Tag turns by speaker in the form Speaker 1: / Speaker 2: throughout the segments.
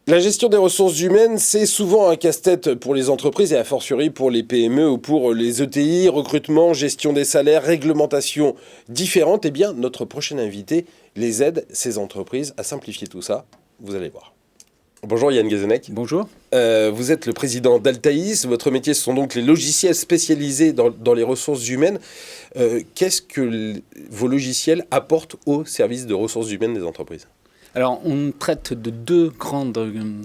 Speaker 1: La gestion des ressources humaines, c'est souvent un casse-tête pour les entreprises et a fortiori pour les PME ou pour les ETI, recrutement, gestion des salaires, réglementation différentes. Eh bien, notre prochain invité les aide, ces entreprises, à simplifier tout ça. Vous allez voir. Bonjour Yann Guézenec.
Speaker 2: Bonjour.
Speaker 1: Vous êtes le président d'Altaïs. Votre métier, ce sont donc les logiciels spécialisés dans les ressources humaines. Qu'est-ce que vos logiciels apportent au service de ressources humaines des entreprises ?
Speaker 2: Alors, on traite de deux grands domaines.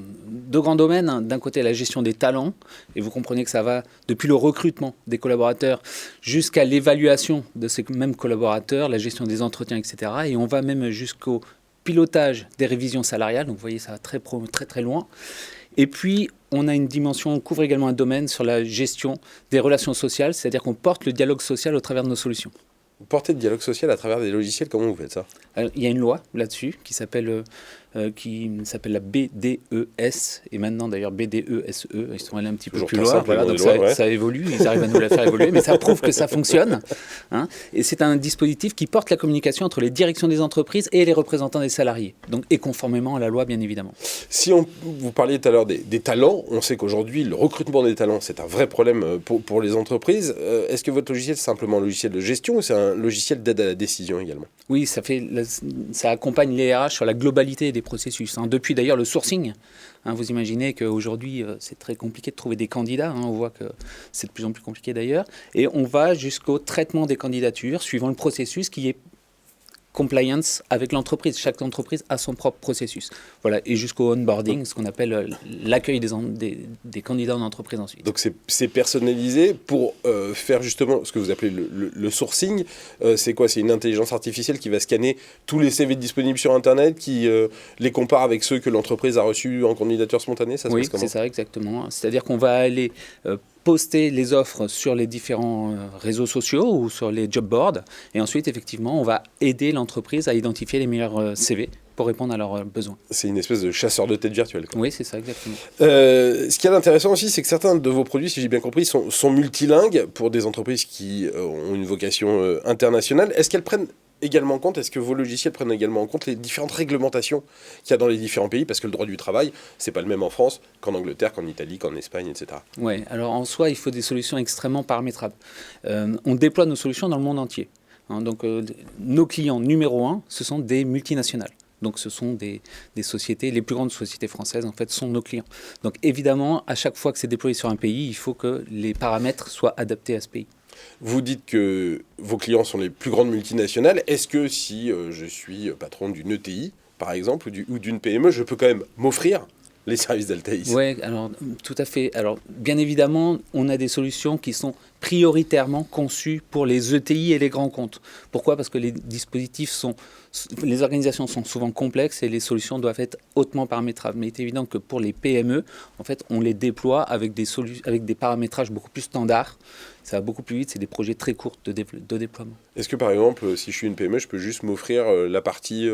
Speaker 2: D'un côté, la gestion des talents, et vous comprenez que ça va depuis le recrutement des collaborateurs jusqu'à l'évaluation de ces mêmes collaborateurs, la gestion des entretiens, etc. Et on va même jusqu'au pilotage des révisions salariales. Donc, vous voyez, ça va très, très loin. Et puis, on a une dimension, on couvre également un domaine sur la gestion des relations sociales, c'est-à-dire qu'on porte le dialogue social au travers de nos solutions.
Speaker 1: Vous portez le dialogue social à travers des logiciels, comment vous faites ça ?
Speaker 2: Alors, il y a une loi là-dessus qui s'appelle la BDES, et maintenant d'ailleurs BDESE, ils sont allés un petit peu plus loin, voilà, donc ça évolue, ils arrivent à nous la faire évoluer, mais ça prouve que ça fonctionne. Hein, et c'est un dispositif qui porte la communication entre les directions des entreprises et les représentants des salariés, donc, et conformément à la loi bien évidemment.
Speaker 1: Si vous parliez tout à l'heure des talents, on sait qu'aujourd'hui le recrutement des talents c'est un vrai problème pour les entreprises. Est-ce que votre logiciel c'est simplement un logiciel de gestion ou c'est un logiciel d'aide à la décision également ?
Speaker 2: Oui, ça accompagne les RH sur la globalité des processus. Hein. Depuis d'ailleurs le sourcing, hein, vous imaginez qu'aujourd'hui c'est très compliqué de trouver des candidats, hein, on voit que c'est de plus en plus compliqué d'ailleurs, et on va jusqu'au traitement des candidatures suivant le processus qui est compliance avec l'entreprise. Chaque entreprise a son propre processus. Voilà, et jusqu'au onboarding, ce qu'on appelle l'accueil des candidats en entreprise ensuite.
Speaker 1: Donc c'est personnalisé pour faire justement ce que vous appelez le sourcing. C'est quoi ? C'est une intelligence artificielle qui va scanner tous les CV disponibles sur Internet, qui les compare avec ceux que l'entreprise a reçus en candidature spontanée. Ça se passe comment ?
Speaker 2: Oui, c'est ça exactement. C'est-à-dire qu'on va aller poster les offres sur les différents réseaux sociaux ou sur les job boards. Et ensuite, effectivement, on va aider l'entreprise à identifier les meilleurs CV pour répondre à leurs besoins.
Speaker 1: C'est une espèce de chasseur de tête virtuel.
Speaker 2: Oui, c'est ça, exactement.
Speaker 1: Ce qui est intéressant aussi, c'est que certains de vos produits, si j'ai bien compris, sont multilingues pour des entreprises qui ont une vocation internationale. Est-ce qu'elles prennent également en compte, est-ce que vos logiciels prennent également en compte les différentes réglementations qu'il y a dans les différents pays ? Parce que le droit du travail, c'est pas le même en France qu'en Angleterre, qu'en Italie, qu'en Espagne, etc.
Speaker 2: Oui, alors en soi, il faut des solutions extrêmement paramétrables. On déploie nos solutions dans le monde entier. Hein, donc, nos clients numéro 1, ce sont des multinationales. Donc, ce sont des sociétés, les plus grandes sociétés françaises, en fait, sont nos clients. Donc, évidemment, à chaque fois que c'est déployé sur un pays, il faut que les paramètres soient adaptés à ce pays.
Speaker 1: Vous dites que vos clients sont les plus grandes multinationales. Est-ce que si je suis patron d'une ETI, par exemple, ou d'une PME, je peux quand même m'offrir les services d'Altaïs ?
Speaker 2: Oui, alors tout à fait. Alors, bien évidemment, on a des solutions qui sont prioritairement conçues pour les ETI et les grands comptes. Pourquoi ? Parce que les organisations sont souvent complexes et les solutions doivent être hautement paramétrables. Mais il est évident que pour les PME, en fait, on les déploie avec des paramétrages beaucoup plus standards. Ça va beaucoup plus vite, c'est des projets très courts de déploiement.
Speaker 1: Est-ce que par exemple, si je suis une PME, je peux juste m'offrir la partie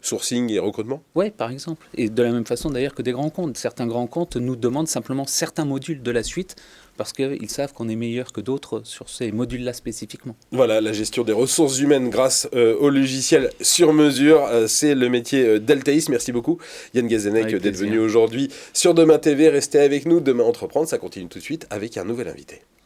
Speaker 1: sourcing et recrutement ?
Speaker 2: Oui, par exemple. Et de la même façon d'ailleurs que des grands comptes. Certains grands comptes nous demandent simplement certains modules de la suite parce qu'ils savent qu'on est meilleur que d'autres sur ces modules-là spécifiquement.
Speaker 1: Voilà, la gestion des ressources humaines grâce au logiciel sur mesure, c'est le métier d'Altaïs. Merci beaucoup Yann Guézenec d'être venu aujourd'hui sur Demain TV. Restez avec nous, Demain Entreprendre, ça continue tout de suite avec un nouvel invité.